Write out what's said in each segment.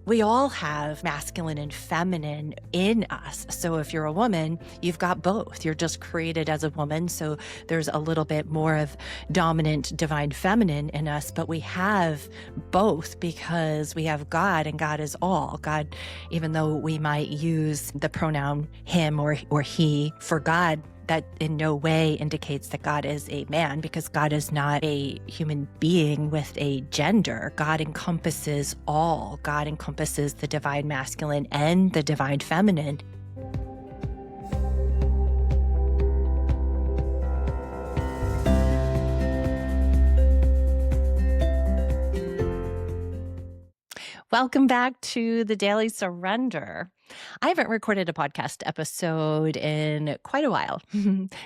We all have masculine and feminine in us. So if you're a woman, you've got both. You're just created as a woman. So there's a little bit more of dominant divine feminine in us, but we have both because we have God, and God is all. God, even though we might use the pronoun him or he for God, that in no way indicates that God is a man, because God is not a human being with a gender. God encompasses all. God encompasses the divine masculine and the divine feminine. Welcome back to the Daily Surrender. I haven't recorded a podcast episode in quite a while,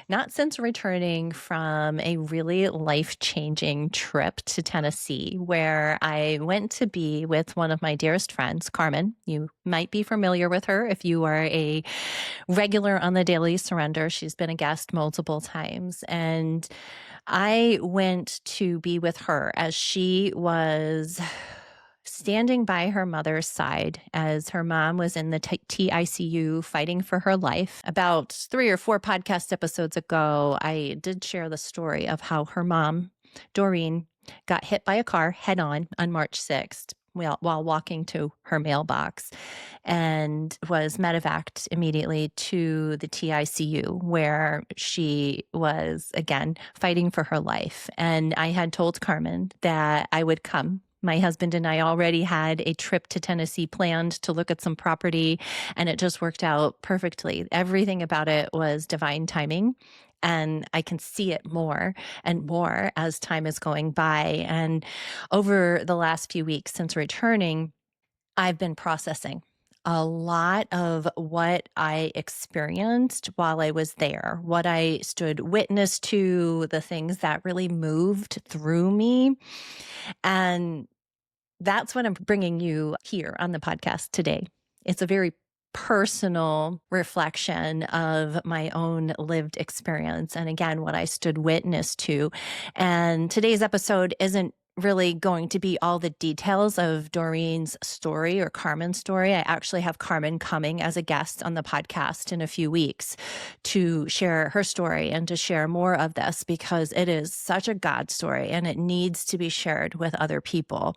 not since returning from a really life-changing trip to Tennessee, where I went to be with one of my dearest friends, Carmen. You might be familiar with her if you are a regular on the Daily Surrender. She's been a guest multiple times, and I went to be with her as she was standing by her mother's side as her mom was in the TICU fighting for her life. About 3 or 4 podcast episodes ago, I did share the story of how her mom, Doreen, got hit by a car head-on March 6th while walking to her mailbox, and was medevaced immediately to the TICU, where she was, again, fighting for her life. And I had told Carmen that I would come. My husband and I already had a trip to Tennessee planned to look at some property, and it just worked out perfectly. Everything about it was divine timing, and I can see it more and more as time is going by. And over the last few weeks since returning, I've been processing a lot of what I experienced while I was there, what I stood witness to, the things that really moved through me. And that's what I'm bringing you here on the podcast today. It's a very personal reflection of my own lived experience, and again, what I stood witness to. And today's episode isn't really going to be all the details of Doreen's story or Carmen's story. I actually have Carmen coming as a guest on the podcast in a few weeks to share her story and to share more of this, because it is such a God story and it needs to be shared with other people.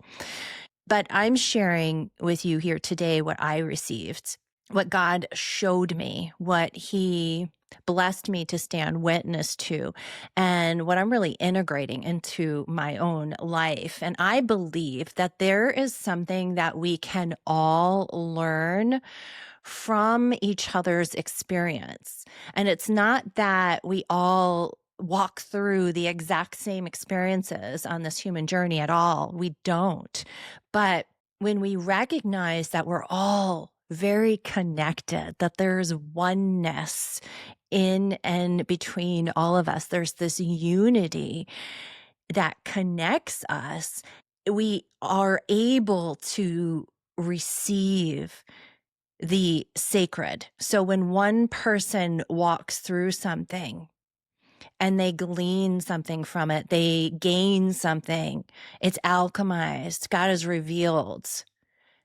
But I'm sharing with you here today what I received, what God showed me, what He blessed me to stand witness to, and what I'm really integrating into my own life. And I believe that there is something that we can all learn from each other's experience. And it's not that we all walk through the exact same experiences on this human journey at all. We don't. But when we recognize that we're all very connected, that there's oneness in and between all of us, there's this unity that connects us, we are able to receive the sacred. So when one person walks through something and they glean something from it, they gain something, it's alchemized, God is revealed.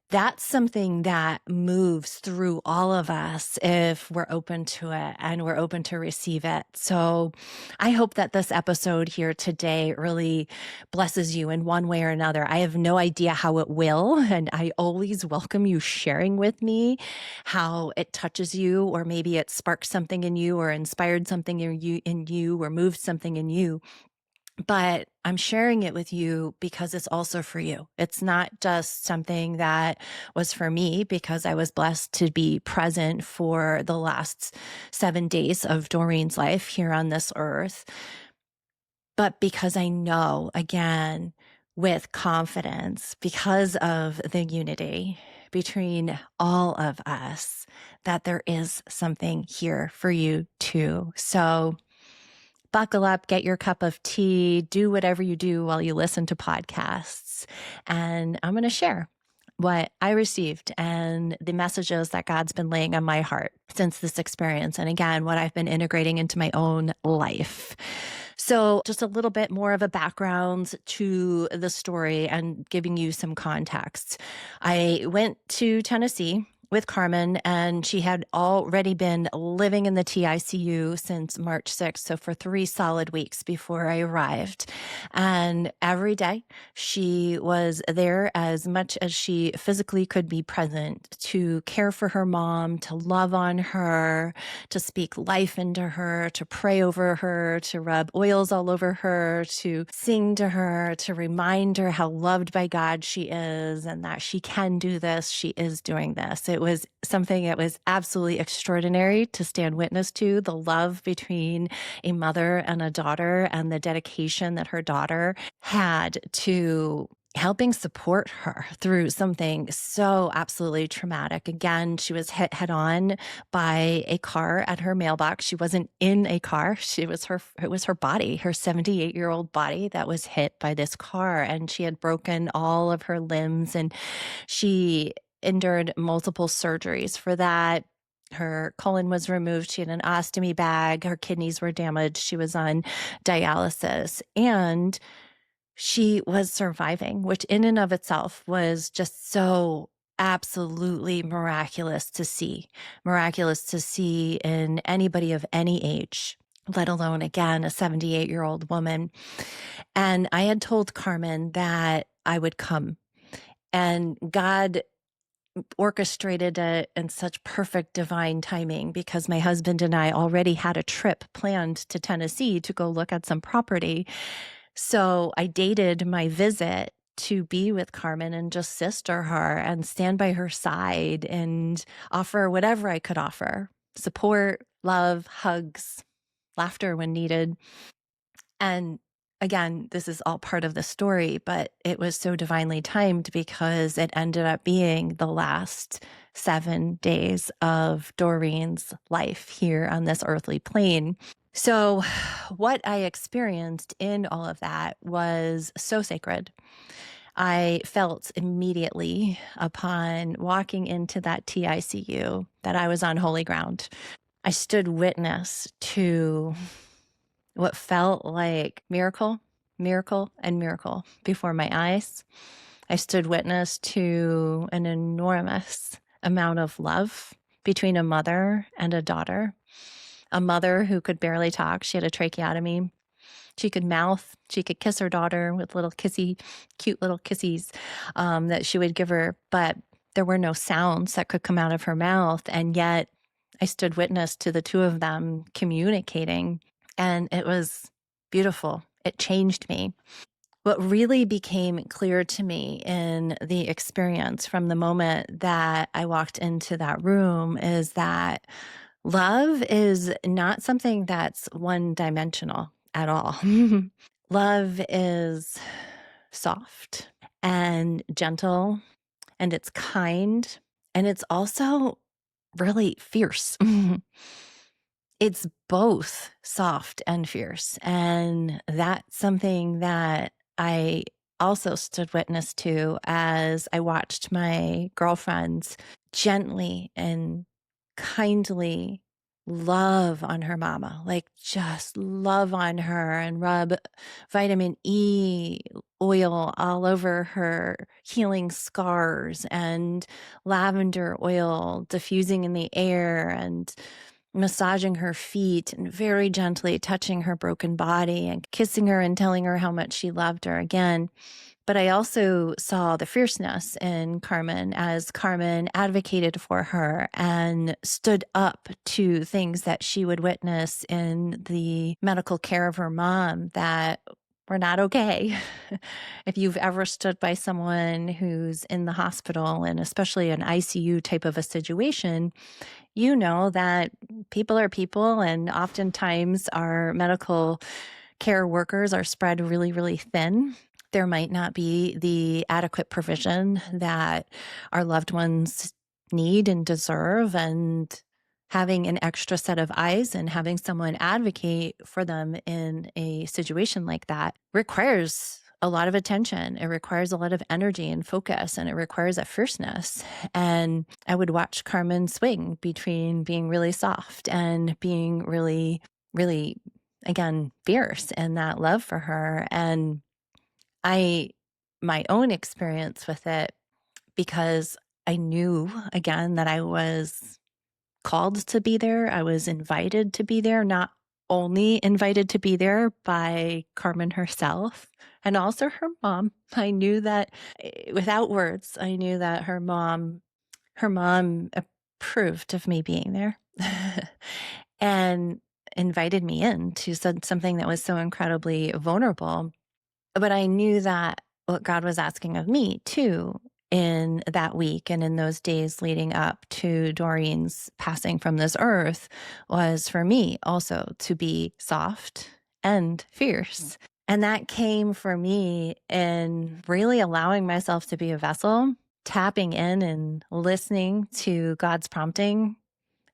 That's something that moves through all of us if we're open to it and we're open to receive it. So I hope that this episode here today really blesses you in one way or another. I have no idea how it will, and I always welcome you sharing with me how it touches you, or maybe it sparked something in you, or inspired something in you, or moved something in you. But I'm sharing it with you because it's also for you. It's not just something that was for me because I was blessed to be present for the last 7 days of Doreen's life here on this earth, but because I know, again, with confidence, because of the unity between all of us, that there is something here for you too. So buckle up, get your cup of tea, do whatever you do while you listen to podcasts. And I'm going to share what I received and the messages that God's been laying on my heart since this experience. And again, what I've been integrating into my own life. So, just a little bit more of a background to the story and giving you some context. I went to Tennessee with Carmen, and she had already been living in the TICU since March 6th, so for 3 solid weeks before I arrived. And every day she was there as much as she physically could be present to care for her mom, to love on her, to speak life into her, to pray over her, to rub oils all over her, to sing to her, to remind her how loved by God she is and that she can do this, she is doing this. It was something that was absolutely extraordinary to stand witness to, the love between a mother and a daughter and the dedication that her daughter had to helping support her through something so absolutely traumatic. Again, she was hit head on by a car at her mailbox. She wasn't in a car. It was her body, her 78-year-old body that was hit by this car. And she had broken all of her limbs, and she endured multiple surgeries for that. Her colon was removed. She had an ostomy bag. Her kidneys were damaged. She was on dialysis. And she was surviving, which in and of itself was just so absolutely miraculous to see in anybody of any age, let alone, again, a 78-year-old woman. And I had told Carmen that I would come, and God orchestrated it in such perfect divine timing, because my husband and I already had a trip planned to Tennessee to go look at some property. So I dated my visit to be with Carmen and just sister her and stand by her side and offer whatever I could offer: support, love, hugs, laughter when needed. And again, this is all part of the story, but it was so divinely timed because it ended up being the last 7 days of Doreen's life here on this earthly plane. So, what I experienced in all of that was so sacred. I felt immediately upon walking into that TICU that I was on holy ground. I stood witness to what felt like miracle, miracle, and miracle before my eyes. I stood witness to an enormous amount of love between a mother and a daughter. A mother who could barely talk. She had a tracheotomy. She could mouth. She could kiss her daughter with cute little kissies that she would give her. But there were no sounds that could come out of her mouth. And yet I stood witness to the two of them communicating. And it was beautiful. It changed me. What really became clear to me in the experience from the moment that I walked into that room is that love is not something that's one-dimensional at all. Love is soft and gentle, and it's kind, and it's also really fierce. It's both soft and fierce, and that's something that I also stood witness to as I watched my girlfriends gently and kindly love on her mama, like just love on her and rub vitamin E oil all over her healing scars and lavender oil diffusing in the air and massaging her feet and very gently touching her broken body and kissing her and telling her how much she loved her again. But I also saw the fierceness in Carmen as Carmen advocated for her and stood up to things that she would witness in the medical care of her mom that were not okay. If you've ever stood by someone who's in the hospital, and especially an ICU type of a situation, you know that people are people, and oftentimes our medical care workers are spread really, really thin. There might not be the adequate provision that our loved ones need and deserve, and having an extra set of eyes and having someone advocate for them in a situation like that requires a lot of attention. It requires a lot of energy and focus, and it requires a fierceness. And I would watch Carmen swing between being really soft and being really, really again, fierce in that love for her. And my own experience with it, because I knew again that I was called to be there. I was invited to be there, not only invited to be there by Carmen herself and also her mom. I knew that without words, I knew that her mom approved of me being there and invited me in to something that was so incredibly vulnerable. But I knew that what God was asking of me too in that week and in those days leading up to Doreen's passing from this earth was for me also to be soft and fierce. And that came for me in really allowing myself to be a vessel, tapping in and listening to God's prompting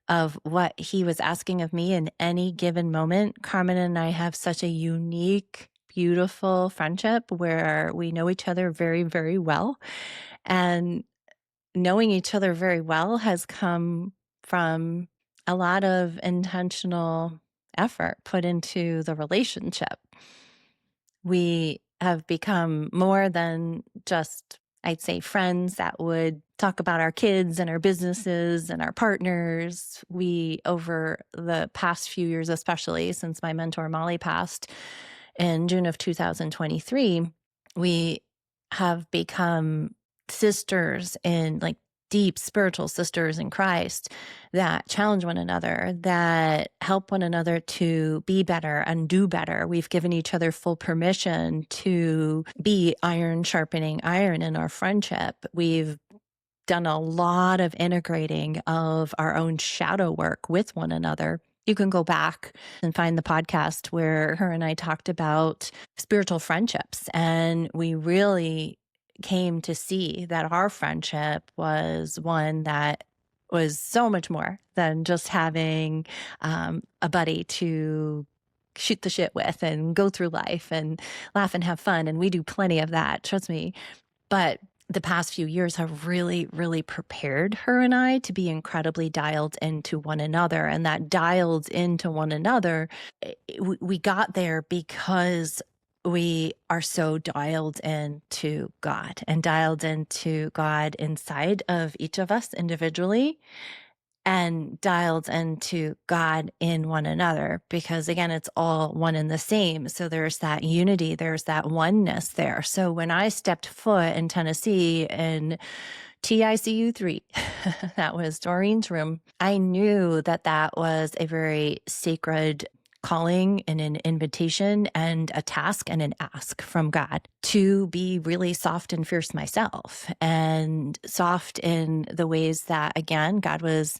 of what he was asking of me in any given moment. Carmen and I have such a unique, beautiful friendship where we know each other very, very well. And knowing each other very well has come from a lot of intentional effort put into the relationship. We have become more than just, I'd say, friends that would talk about our kids and our businesses and our partners. We, over the past few years, especially since my mentor Molly passed in June of 2023, we have become sisters in like deep spiritual sisters in Christ that challenge one another, that help one another to be better and do better. We've given each other full permission to be iron sharpening iron in our friendship. We've done a lot of integrating of our own shadow work with one another. You can go back and find the podcast where her and I talked about spiritual friendships, and we really came to see that our friendship was one that was so much more than just having a buddy to shoot the shit with and go through life and laugh and have fun. And we do plenty of that, trust me. But the past few years have really, really prepared her and I to be incredibly dialed into one another. And that dialed into one another, we got there because we are so dialed into God and dialed into God inside of each of us individually and dialed into God in one another, because again, it's all one and the same. So there's that unity, there's that oneness there. So when I stepped foot in Tennessee in TICU 3, that was Doreen's room, I knew that that was a very sacred calling and an invitation and a task and an ask from God to be really soft and fierce myself, and soft in the ways that, again, God was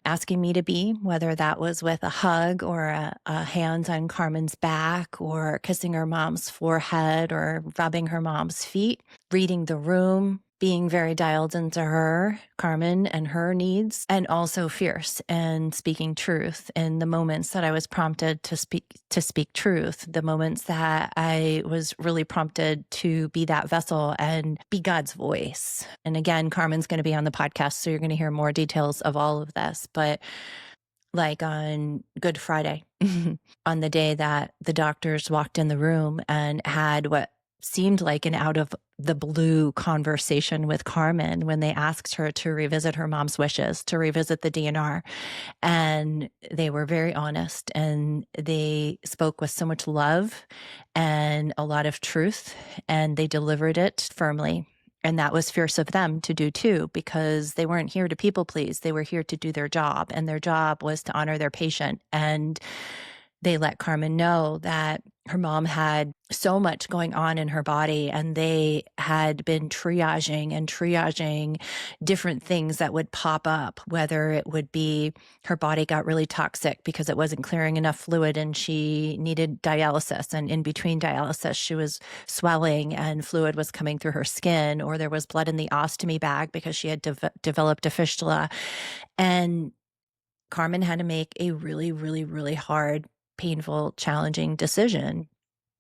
asking me to be, whether that was with a hug or a hand on Carmen's back or kissing her mom's forehead or rubbing her mom's feet, reading the room, being very dialed into her, Carmen, and her needs, and also fierce and speaking truth in the moments that I was prompted to speak truth, the moments that I was really prompted to be that vessel and be God's voice. And again, Carmen's going to be on the podcast, so you're going to hear more details of all of this. But like on Good Friday, on the day that the doctors walked in the room and had what seemed like an out of the blue conversation with Carmen when they asked her to revisit her mom's wishes, to revisit the DNR. And they were very honest, and they spoke with so much love and a lot of truth, and they delivered it firmly. And that was fierce of them to do too, because they weren't here to people please. They were here to do their job, and their job was to honor their patient. And they let Carmen know that her mom had so much going on in her body, and they had been triaging different things that would pop up, whether it would be her body got really toxic because it wasn't clearing enough fluid and she needed dialysis. And in between dialysis, she was swelling and fluid was coming through her skin, or there was blood in the ostomy bag because she had developed a fistula. And Carmen had to make a really, really, really hard, painful, challenging decision.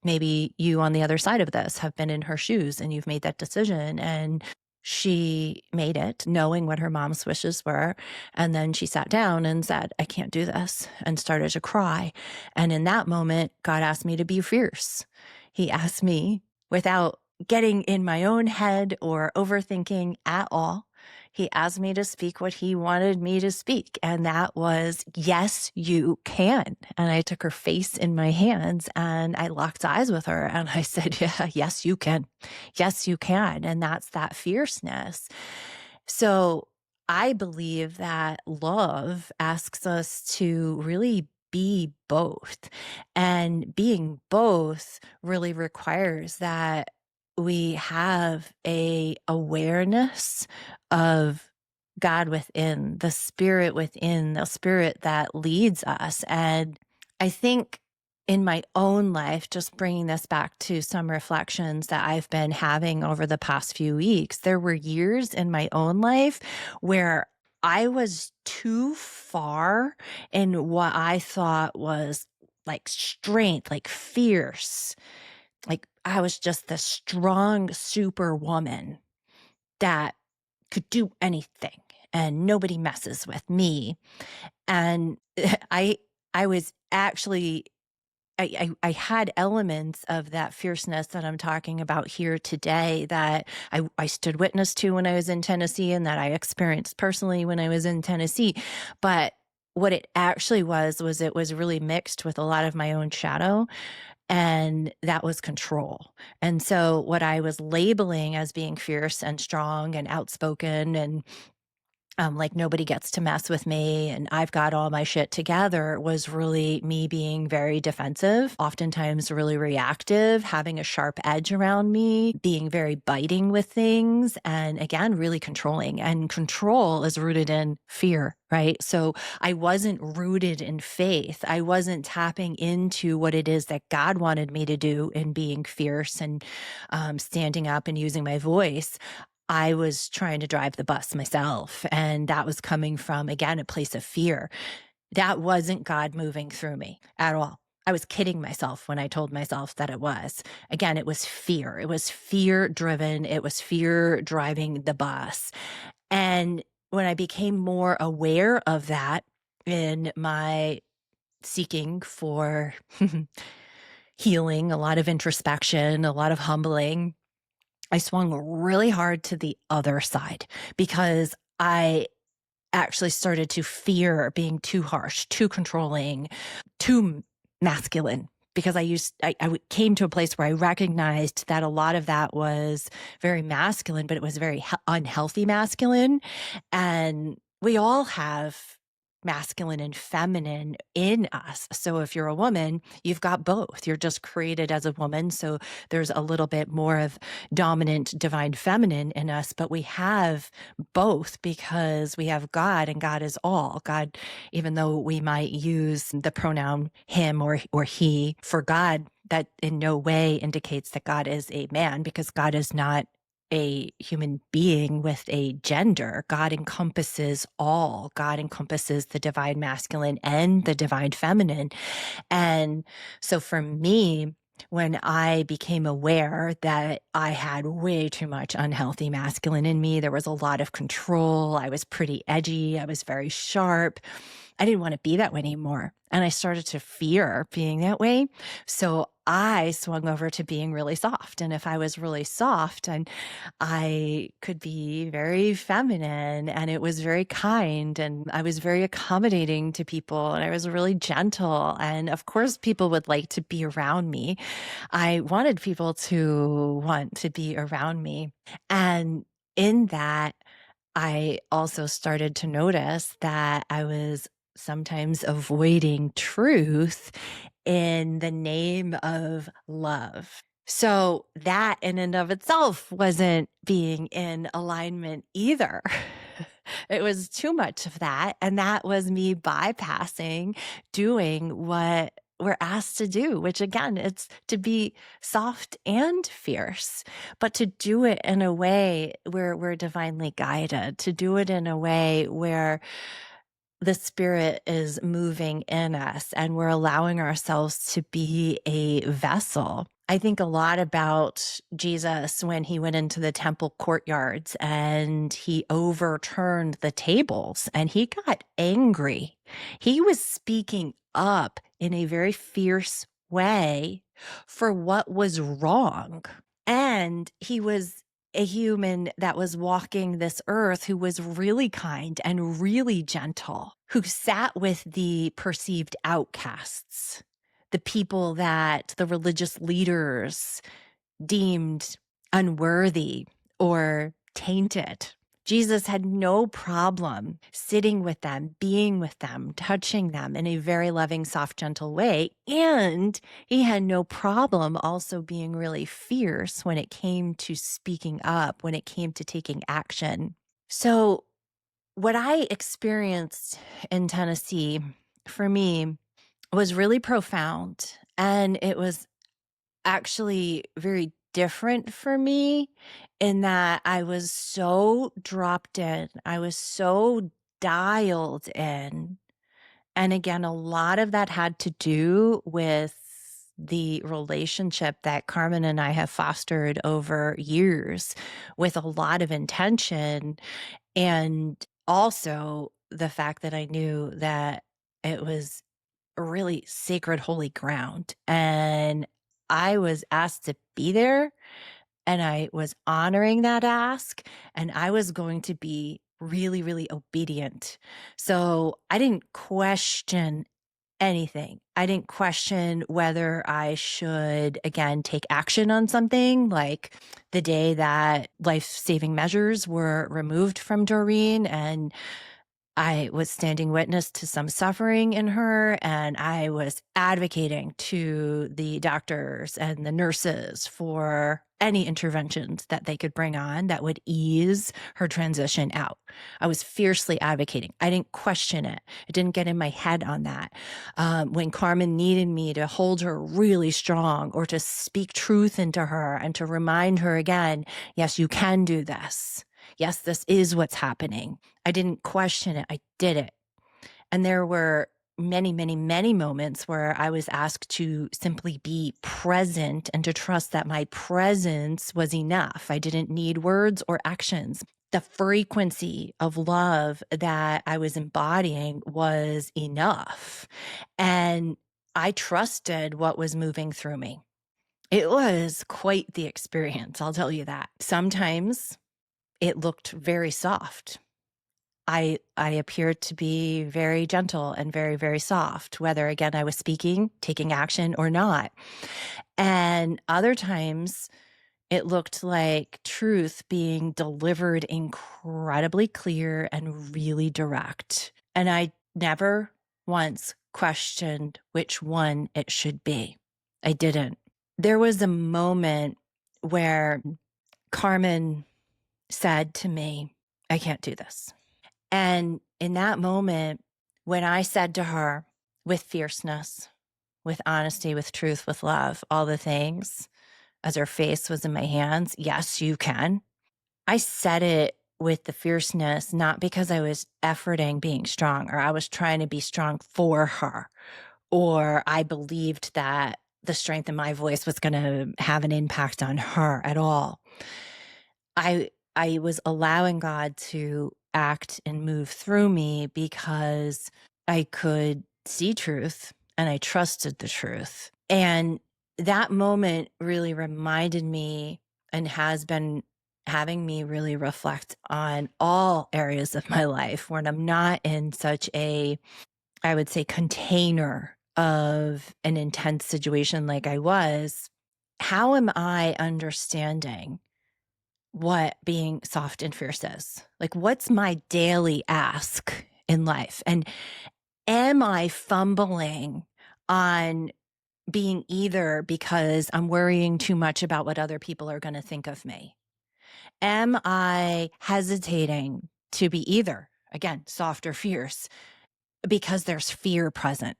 Maybe you on the other side of this have been in her shoes and you've made that decision. And she made it knowing what her mom's wishes were. And then she sat down and said, I can't do this, and started to cry. And in that moment, God asked me to be fierce. He asked me, without getting in my own head or overthinking at all, he asked me to speak what he wanted me to speak. And that was, yes, you can. And I took her face in my hands and I locked eyes with her and I said, yeah, yes, you can. Yes, you can. And that's that fierceness. So I believe that love asks us to really be both. And being both really requires that we have a awareness of God within, the spirit that leads us. And I think in my own life, just bringing this back to some reflections that I've been having over the past few weeks, there were years in my own life where I was too far in what I thought was like strength, like fierce. Like I was just this strong superwoman that could do anything and nobody messes with me. And I I was actually I had elements of that fierceness that I'm talking about here today that I stood witness to when I was in Tennessee and that I experienced personally when I was in Tennessee. But what it actually was it was really mixed with a lot of my own shadow, and that was control. And so what I was labeling as being fierce and strong and outspoken and like nobody gets to mess with me and I've got all my shit together was really me being very defensive, oftentimes really reactive, having a sharp edge around me, being very biting with things, and again, really controlling. And control is rooted in fear, right? So I wasn't rooted in faith. I wasn't tapping into what it is that God wanted me to do in being fierce and standing up and using my voice. I was trying to drive the bus myself. And that was coming from, again, a place of fear. That wasn't God moving through me at all. I was kidding myself when I told myself that it was. Again, it was fear. It was fear driven. It was fear driving the bus. And when I became more aware of that in my seeking for healing, a lot of introspection, a lot of humbling, I swung really hard to the other side because I actually started to fear being too harsh, too controlling, too masculine. Because I came to a place where I recognized that a lot of that was very masculine, but it was very unhealthy masculine. And we all have masculine and feminine in us. So if you're a woman, you've got both. You're just created as a woman. So there's a little bit more of dominant divine feminine in us, but we have both because we have God and God is all. God, even though we might use the pronoun him or he for God, that in no way indicates that God is a man because God is not a human being with a gender. God encompasses all. God encompasses the divine masculine and the divine feminine. And so for me, when I became aware that I had way too much unhealthy masculine in me, there was a lot of control. I was pretty edgy. I was very sharp. I didn't want to be that way anymore. And I started to fear being that way. So I swung over to being really soft. And if I was really soft, and I could be very feminine and it was very kind and I was very accommodating to people and I was really gentle. And of course, people would like to be around me. I wanted people to want to be around me. And in that, I also started to notice that I was sometimes avoiding truth in the name of love. So that in and of itself wasn't being in alignment either. It was too much of that. And that was me bypassing doing what we're asked to do, which again, it's to be soft and fierce, but to do it in a way where we're divinely guided, to do it in a way where the spirit is moving in us and we're allowing ourselves to be a vessel. I think a lot about Jesus when he went into the temple courtyards and he overturned the tables and he got angry. He was speaking up in a very fierce way for what was wrong. And he was a human that was walking this earth who was really kind and really gentle, who sat with the perceived outcasts, the people that the religious leaders deemed unworthy or tainted. Jesus had no problem sitting with them, being with them, touching them in a very loving, soft, gentle way. And he had no problem also being really fierce when it came to speaking up, when it came to taking action. So, what I experienced in Tennessee for me was really profound. And it was actually very different for me in that I was so dropped in. I was so dialed in. And again, a lot of that had to do with the relationship that Carmen and I have fostered over years with a lot of intention. And also the fact that I knew that it was really sacred, holy ground. And I was asked to be there and I was honoring that ask and I was going to be really, really obedient. So I didn't question anything. I didn't question whether I should, again, take action on something like the day that life-saving measures were removed from Doreen and I was standing witness to some suffering in her, and I was advocating to the doctors and the nurses for any interventions that they could bring on that would ease her transition out. I was fiercely advocating. I didn't question it. I didn't get in my head on that. When Carmen needed me to hold her really strong or to speak truth into her and to remind her again, yes, you can do this. Yes, this is what's happening. I didn't question it. I did it. And there were many, many, many moments where I was asked to simply be present and to trust that my presence was enough. I didn't need words or actions. The frequency of love that I was embodying was enough. And I trusted what was moving through me. It was quite the experience, I'll tell you that. Sometimes it looked very soft. I appeared to be very gentle and very, very soft, whether again I was speaking, taking action or not. And other times it looked like truth being delivered incredibly clear and really direct. And I never once questioned which one it should be. I didn't. There was a moment where Carmen said to me, I can't do this. And in that moment, when I said to her with fierceness, with honesty, with truth, with love, all the things, as her face was in my hands, yes, you can. I said it with the fierceness, not because I was efforting being strong or I was trying to be strong for her, or I believed that the strength in my voice was going to have an impact on her at all. I was allowing God to act and move through me because I could see truth and I trusted the truth. And that moment really reminded me and has been having me really reflect on all areas of my life when I'm not in such a, I would say, container of an intense situation like I was. How am I understanding what being soft and fierce is? Like, what's my daily ask in life? And am I fumbling on being either because I'm worrying too much about what other people are going to think of me? Am I hesitating to be either, again, soft or fierce, because there's fear present?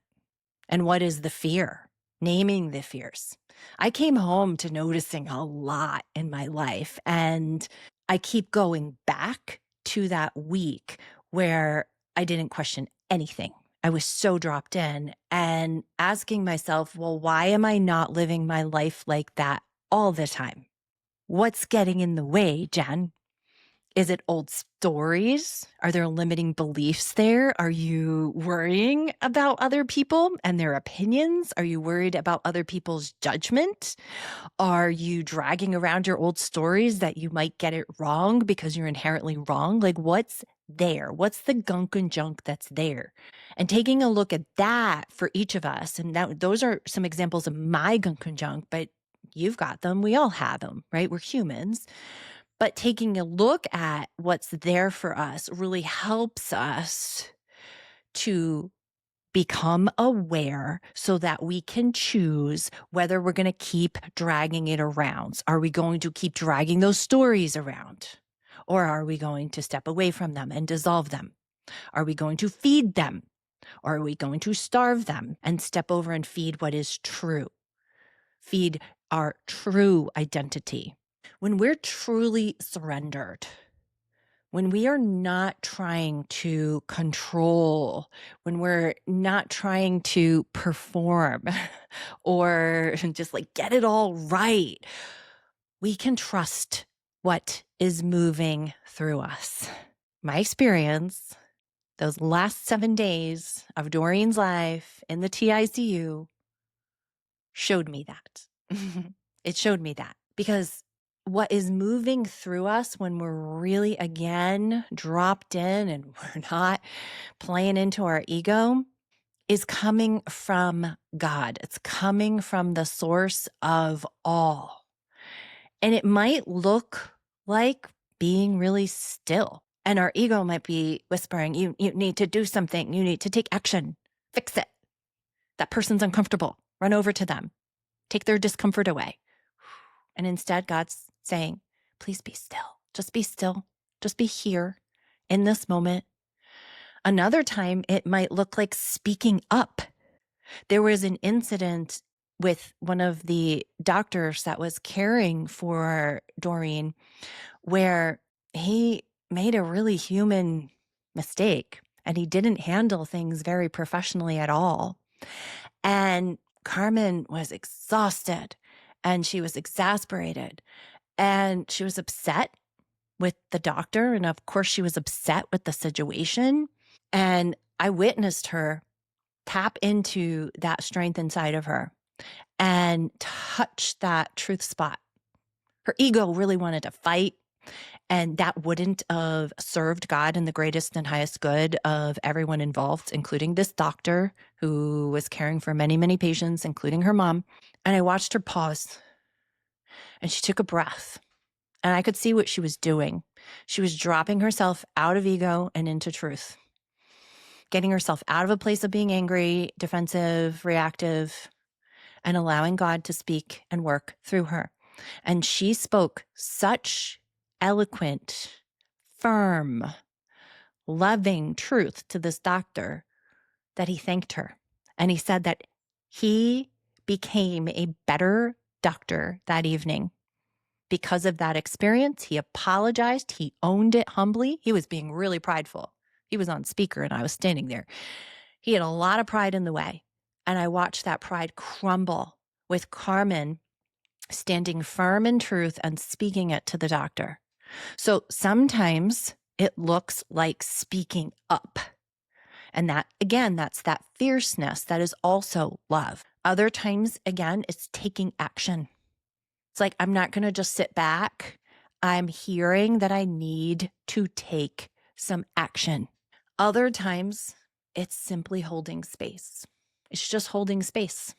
And what is the fear? Naming the fears. I came home to noticing a lot in my life, and I keep going back to that week where I didn't question anything. I was so dropped in and asking myself, well, why am I not living my life like that all the time? What's getting in the way, Jen? Is it old stories? Are there limiting beliefs there? Are you worrying about other people and their opinions? Are you worried about other people's judgment? Are you dragging around your old stories that you might get it wrong because you're inherently wrong? Like, what's there? What's the gunk and junk that's there? And taking a look at that for each of us. And those are some examples of my gunk and junk, but you've got them. We all have them, right? We're humans. But taking a look at what's there for us really helps us to become aware so that we can choose whether we're going to keep dragging it around. Are we going to keep dragging those stories around? Or are we going to step away from them and dissolve them? Are we going to feed them? Or are we going to starve them and step over and feed what is true? Feed our true identity. When we're truly surrendered, when we are not trying to control, when we're not trying to perform or just like get it all right, we can trust what is moving through us. My experience, those last 7 days of Doreen's life in the TICU showed me that. It showed me that because what is moving through us when we're really, again, dropped in and we're not playing into our ego is coming from God. It's coming from the source of all. And it might look like being really still. And our ego might be whispering, you need to do something. You need to take action. Fix it. That person's uncomfortable. Run over to them. Take their discomfort away. And instead, God's saying, please be still. Just be still. Just be here in this moment. Another time, it might look like speaking up. There was an incident with one of the doctors that was caring for Doreen where he made a really human mistake and he didn't handle things very professionally at all. And Carmen was exhausted and she was exasperated and she was upset with the doctor. And of course, she was upset with the situation. And I witnessed her tap into that strength inside of her and touch that truth spot. Her ego really wanted to fight, and that wouldn't have served God and the greatest and highest good of everyone involved, including this doctor who was caring for many, many patients, including her mom. And I watched her pause, and she took a breath, and I could see what she was doing. She was dropping herself out of ego and into truth, getting herself out of a place of being angry, defensive, reactive, and allowing God to speak and work through her. And she spoke such eloquent, firm, loving truth to this doctor that he thanked her. And he said that he became a better doctor that evening because of that experience. He apologized. He owned it humbly. He was being really prideful. He was on speaker and I was standing there. He had a lot of pride in the way. And I watched that pride crumble with Carmen standing firm in truth and speaking it to the doctor. So sometimes it looks like speaking up. And that, again, that's that fierceness that is also love. Other times, again, it's taking action. It's like, I'm not going to just sit back. I'm hearing that I need to take some action. Other times, it's simply holding space. It's just holding space.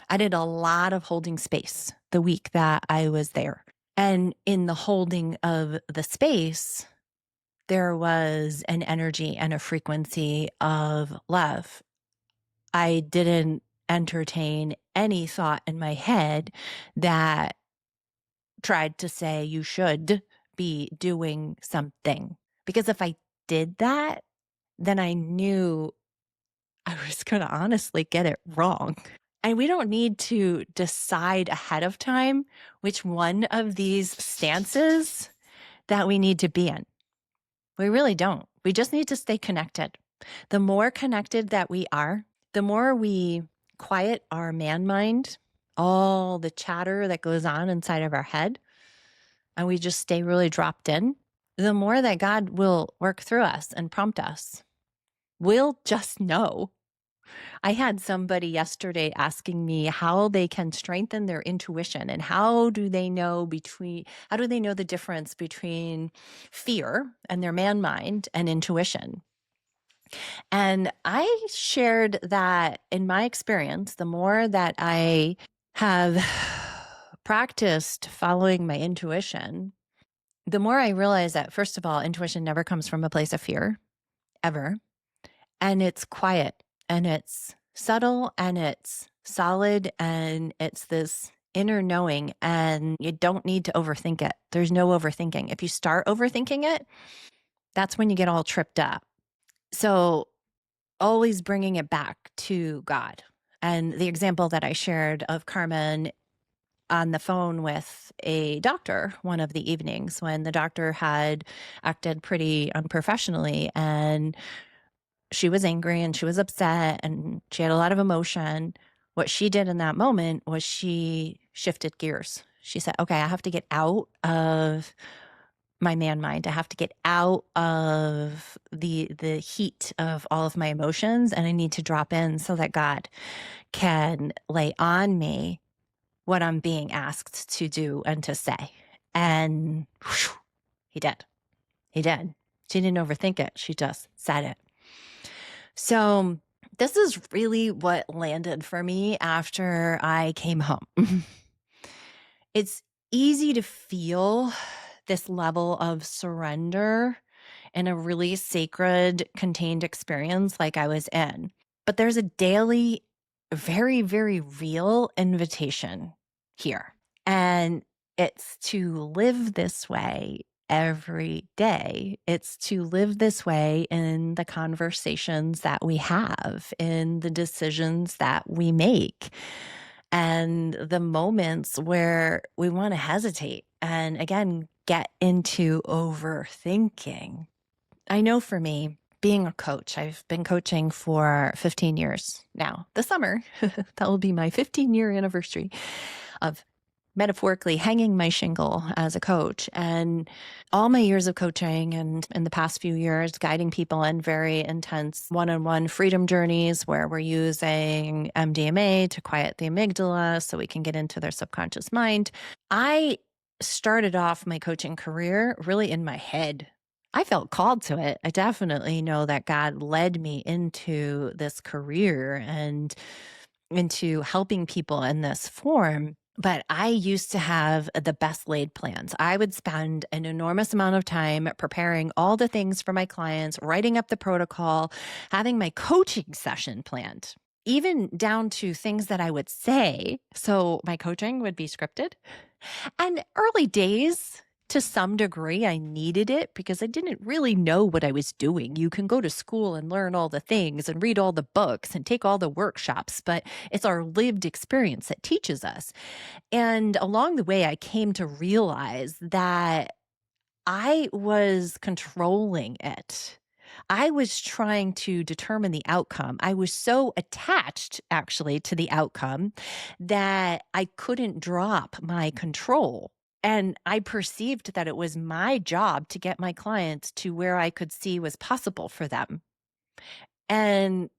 I did a lot of holding space the week that I was there. And in the holding of the space, there was an energy and a frequency of love. I didn't entertain any thought in my head that tried to say you should be doing something. Because if I did that, then I knew I was going to honestly get it wrong. And we don't need to decide ahead of time which one of these stances that we need to be in. We really don't. We just need to stay connected. The more connected that we are, the more we quiet our man mind, all the chatter that goes on inside of our head, and we just stay really dropped in, the more that God will work through us and prompt us. We'll just know. I had somebody yesterday asking me how they can strengthen their intuition and how do they know the difference between fear and their man mind and intuition. And I shared that in my experience, the more that I have practiced following my intuition, the more I realize that, first of all, intuition never comes from a place of fear, ever. And it's quiet and it's subtle and it's solid and it's this inner knowing, and you don't need to overthink it. There's no overthinking. If you start overthinking it, that's when you get all tripped up. So always bringing it back to God. And the example that I shared of Carmen on the phone with a doctor one of the evenings when the doctor had acted pretty unprofessionally, and she was angry and she was upset and she had a lot of emotion. What she did in that moment was she shifted gears. She said, okay, I have to get out of my man mind. I have to get out of the heat of all of my emotions, and I need to drop in so that God can lay on me what I'm being asked to do and to say. And whew, he did. He did. She didn't overthink it. She just said it. So this is really what landed for me after I came home. It's easy to feel this level of surrender in a really sacred, contained experience like I was in. But there's a daily, very, very real invitation here. And it's to live this way every day. It's to live this way in the conversations that we have, in the decisions that we make, and the moments where we want to hesitate and, again, get into overthinking. I know for me, being a coach, I've been coaching for 15 years now. This summer, that will be my 15-year anniversary of metaphorically hanging my shingle as a coach. And all my years of coaching, and in the past few years, guiding people in very intense one-on-one freedom journeys where we're using MDMA to quiet the amygdala so we can get into their subconscious mind. I started off my coaching career really in my head. I felt called to it. I definitely know that God led me into this career and into helping people in this form. But I used to have the best laid plans. I would spend an enormous amount of time preparing all the things for my clients, writing up the protocol, having my coaching session planned, even down to things that I would say. So my coaching would be scripted. And early days, to some degree, I needed it because I didn't really know what I was doing. You can go to school and learn all the things and read all the books and take all the workshops, but it's our lived experience that teaches us. And along the way, I came to realize that I was controlling it. I was trying to determine the outcome. I was so attached, actually, to the outcome that I couldn't drop my control. And I perceived that it was my job to get my clients to where I could see was possible for them. And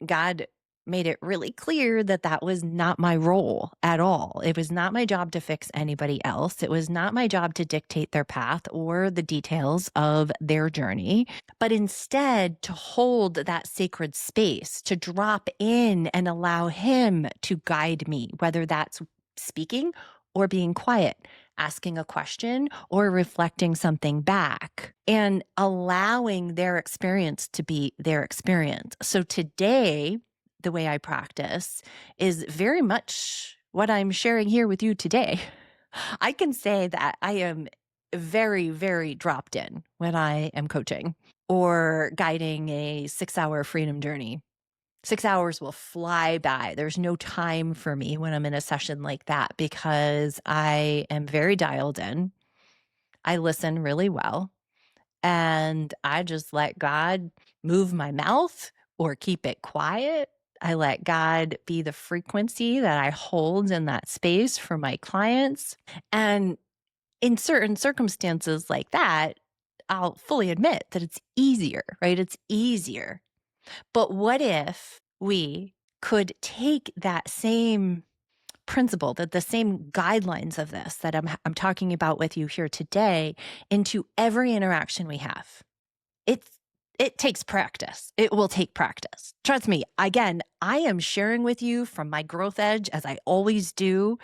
God made it really clear that that was not my role at all. It was not my job to fix anybody else. It was not my job to dictate their path or the details of their journey, but instead to hold that sacred space, to drop in and allow Him to guide me, whether that's speaking or being quiet, asking a question or reflecting something back, and allowing their experience to be their experience. So today, the way I practice is very much what I'm sharing here with you today. I can say that I am very, very dropped in when I am coaching or guiding a 6-hour freedom journey. 6 hours will fly by. There's no time for me when I'm in a session like that because I am very dialed in. I listen really well. And I just let God move my mouth or keep it quiet. I let God be the frequency that I hold in that space for my clients. And in certain circumstances like that, I'll fully admit that it's easier, right? It's easier. But what if we could take that same principle, that the same guidelines of this that I'm talking about with you here today into every interaction we have? It takes practice. It will take practice. Trust me. Again, I am sharing with you from my growth edge as I always do.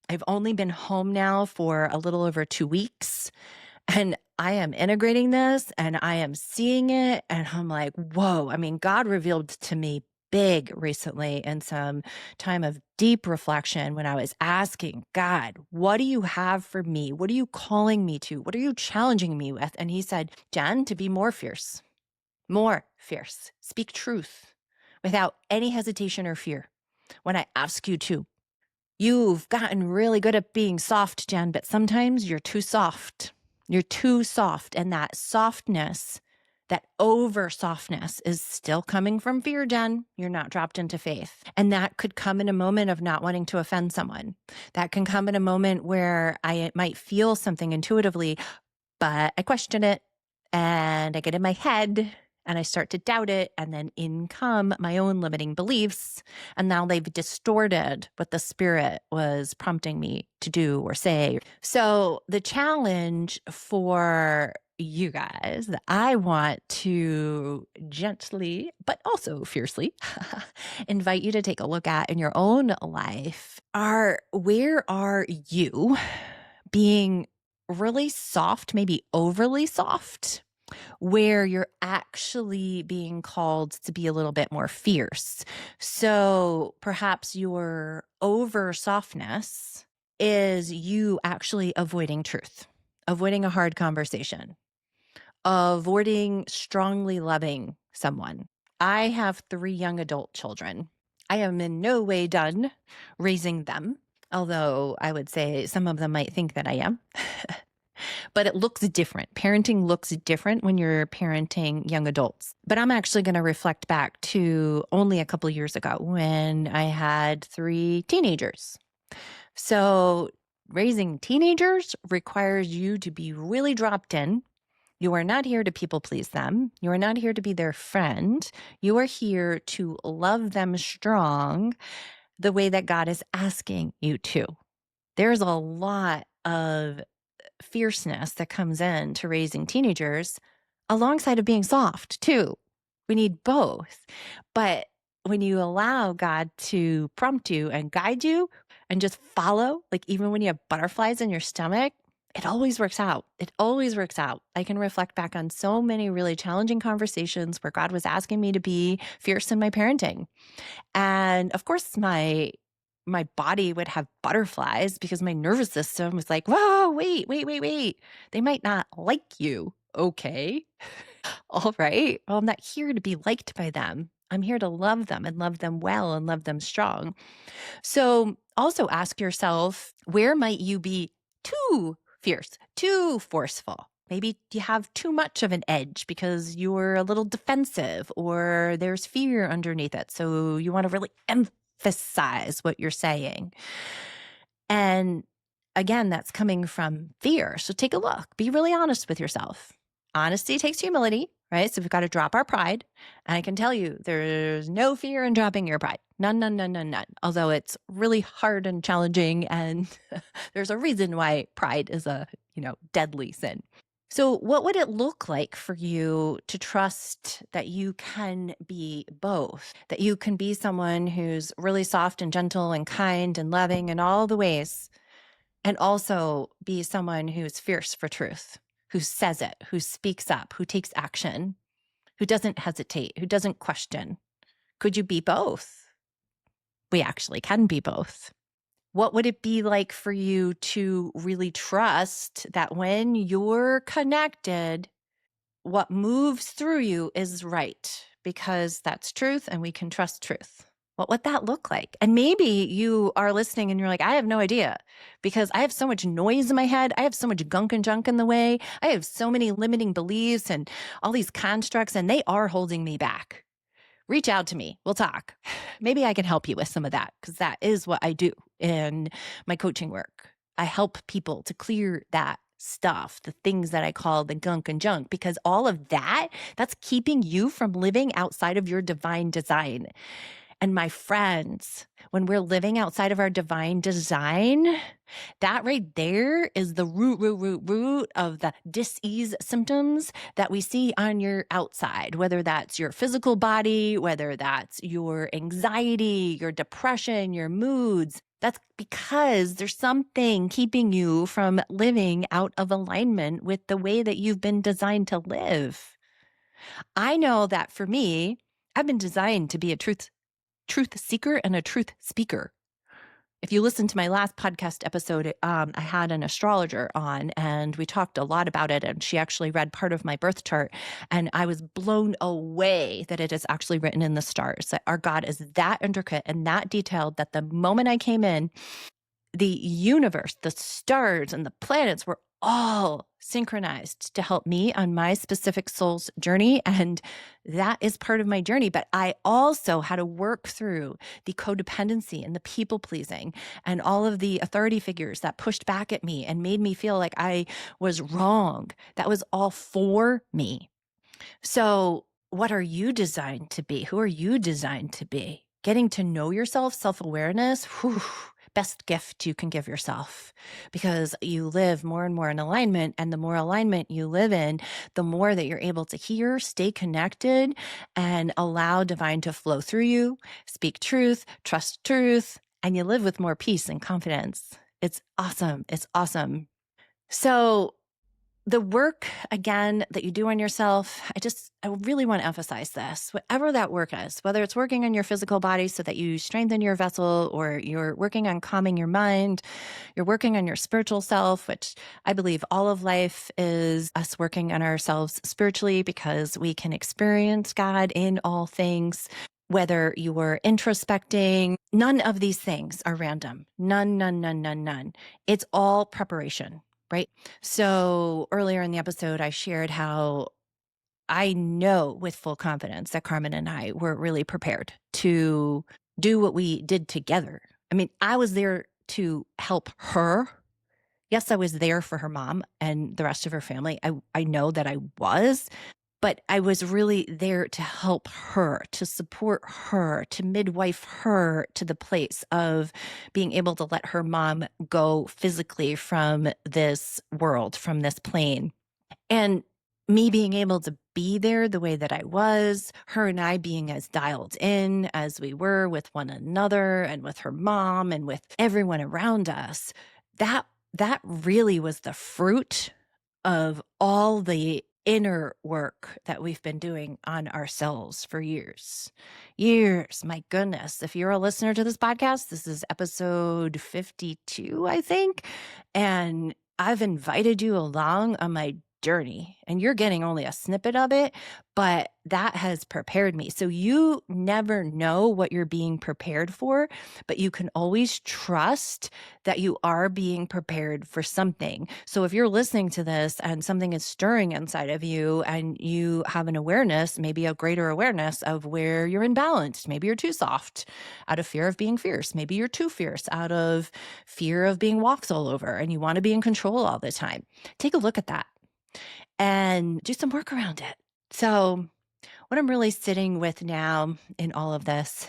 I've only been home now for a little over 2 weeks, and I am integrating this and I am seeing it. And I'm like, whoa. I mean, God revealed to me big recently in some time of deep reflection when I was asking God, what do you have for me? What are you calling me to? What are you challenging me with? And he said, Jen, to be more fierce, speak truth without any hesitation or fear when I ask you to. You've gotten really good at being soft, Jen, but sometimes you're too soft. You're too soft. And that softness, that over softness is still coming from fear, Jen. You're not dropped into faith. And that could come in a moment of not wanting to offend someone. That can come in a moment where I might feel something intuitively, but I question it and I get in my head and I start to doubt it. And then in come my own limiting beliefs. And now they've distorted what the spirit was prompting me to do or say. So the challenge for you guys that I want to gently, but also fiercely invite you to take a look at in your own life are, where are you being really soft, maybe overly soft, where you're actually being called to be a little bit more fierce. So perhaps your over softness is you actually avoiding truth, avoiding a hard conversation, avoiding strongly loving someone. I have 3 young adult children. I am in no way done raising them, although I would say some of them might think that I am. But it looks different. Parenting looks different when you're parenting young adults. But I'm actually going to reflect back to only a couple years ago when I had 3 teenagers. So raising teenagers requires you to be really dropped in. You are not here to people please them. You are not here to be their friend. You are here to love them strong the way that God is asking you to. There's a lot of fierceness that comes in to raising teenagers alongside of being soft too. We need both. But when you allow God to prompt you and guide you and just follow, like even when you have butterflies in your stomach, it always works out. It always works out. I can reflect back on so many really challenging conversations where God was asking me to be fierce in my parenting. And of course, my body would have butterflies because my nervous system was like, whoa, wait. They might not like you. Okay. All right. Well, I'm not here to be liked by them. I'm here to love them and love them well and love them strong. So also ask yourself, where might you be too fierce, too forceful? Maybe you have too much of an edge because you're a little defensive or there's fear underneath it. So you want to really emphasize what you're saying. And again, that's coming from fear. So take a look, be really honest with yourself. Honesty takes humility, right? So we've got to drop our pride. And I can tell you, there's no fear in dropping your pride. None. Although it's really hard and challenging. And there's a reason why pride is a, deadly sin. So what would it look like for you to trust that you can be both, that you can be someone who's really soft and gentle and kind and loving in all the ways, and also be someone who's fierce for truth, who says it, who speaks up, who takes action, who doesn't hesitate, who doesn't question? Could you be both? We actually can be both. What would it be like for you to really trust that when you're connected, what moves through you is right? Because that's truth and we can trust truth. what would that look like? And maybe you are listening and you're like, I have no idea because I have so much noise in my head. I have so much gunk and junk in the way. I have so many limiting beliefs and all these constructs, and they are holding me back. Reach out to me. We'll talk. Maybe I can help you with some of that because that is what I do in my coaching work. I help people to clear that stuff, the things that I call the gunk and junk, because all of that, that's keeping you from living outside of your divine design. And my friends, when we're living outside of our divine design, that right there is the root of the dis-ease symptoms that we see on your outside, whether that's your physical body, whether that's your anxiety, your depression, your moods. That's because there's something keeping you from living out of alignment with the way that you've been designed to live. I know that for me, I've been designed to be a truth seeker and a truth speaker. If you listen to my last podcast episode, I had an astrologer on and we talked a lot about it. And she actually read part of my birth chart. And I was blown away that it is actually written in the stars, that our God is that intricate and that detailed that the moment I came in, the universe, the stars, and the planets were all synchronized to help me on my specific soul's journey. And that is part of my journey. But I also had to work through the codependency and the people pleasing and all of the authority figures that pushed back at me and made me feel like I was wrong. That was all for me. So, what are you designed to be? Who are you designed to be? Getting to know yourself, self-awareness, best gift you can give yourself because you live more and more in alignment. And the more alignment you live in, the more that you're able to hear, stay connected, and allow divine to flow through you, speak truth, trust truth, and you live with more peace and confidence. It's awesome. It's awesome. So, the work, again, that you do on yourself, I really want to emphasize this. Whatever that work is, whether it's working on your physical body so that you strengthen your vessel, or you're working on calming your mind, you're working on your spiritual self, which I believe all of life is us working on ourselves spiritually because we can experience God in all things. Whether you are introspecting, none of these things are random. None. It's all preparation. Right? So earlier in the episode, I shared how I know with full confidence that Carmen and I were really prepared to do what we did together. I mean, I was there to help her. Yes, I was there for her mom and the rest of her family. I know that I was, but I was really there to help her, to support her, to midwife her to the place of being able to let her mom go physically from this world, from this plane. And me being able to be there the way that I was, her and I being as dialed in as we were with one another and with her mom and with everyone around us, that really was the fruit of all the inner work that we've been doing on ourselves for years. My goodness. If you're a listener to this podcast, this is episode 52, I think. And I've invited you along on my journey, and you're getting only a snippet of it, but that has prepared me. So you never know what you're being prepared for, but you can always trust that you are being prepared for something. So if you're listening to this and something is stirring inside of you and you have an awareness, maybe a greater awareness of where you're imbalanced, maybe you're too soft out of fear of being fierce, maybe you're too fierce out of fear of being walked all over and you want to be in control all the time, take a look at that and do some work around it. So what I'm really sitting with now in all of this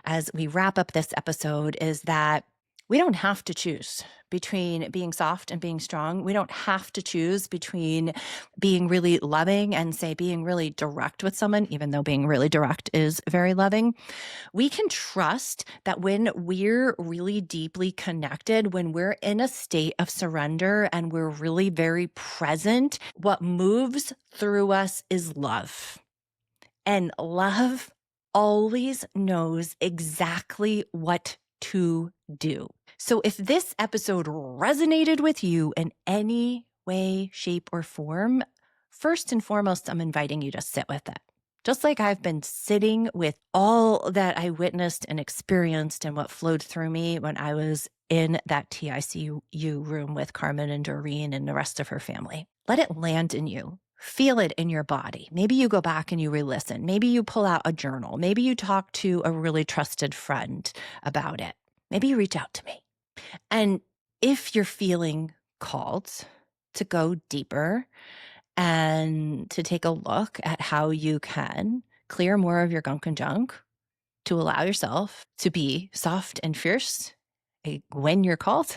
as we wrap up this episode is that we don't have to choose between being soft and being strong. We don't have to choose between being really loving and, say, being really direct with someone, even though being really direct is very loving. We can trust that when we're really deeply connected, when we're in a state of surrender and we're really very present, what moves through us is love. And love always knows exactly what to do. So if this episode resonated with you in any way, shape, or form, first and foremost, I'm inviting you to sit with it. Just like I've been sitting with all that I witnessed and experienced and what flowed through me when I was in that TICU room with Carmen and Doreen and the rest of her family. Let it land in you. Feel it in your body. Maybe you go back and you re-listen. Maybe you pull out a journal. Maybe you talk to a really trusted friend about it. Maybe you reach out to me. And if you're feeling called to go deeper and to take a look at how you can clear more of your gunk and junk to allow yourself to be soft and fierce when you're called,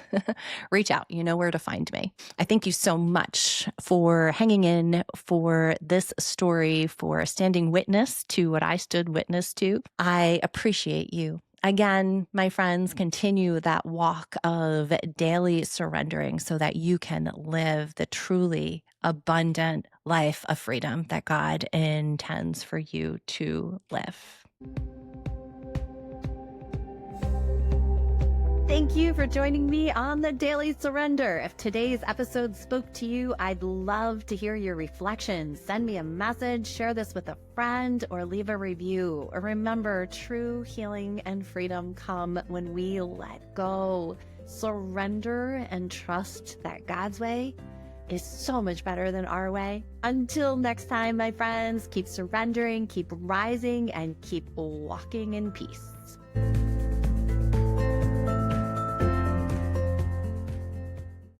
reach out. You know where to find me. I thank you so much for hanging in for this story, for standing witness to what I stood witness to. I appreciate you. Again, my friends, continue that walk of daily surrendering so that you can live the truly abundant life of freedom that God intends for you to live. Thank you for joining me on the Daily Surrender. If today's episode spoke to you, I'd love to hear your reflections. Send me a message, share this with a friend, or leave a review. Remember, true healing and freedom come when we let go, surrender, and trust that God's way is so much better than our way. Until next time, my friends, keep surrendering, keep rising, and keep walking in peace.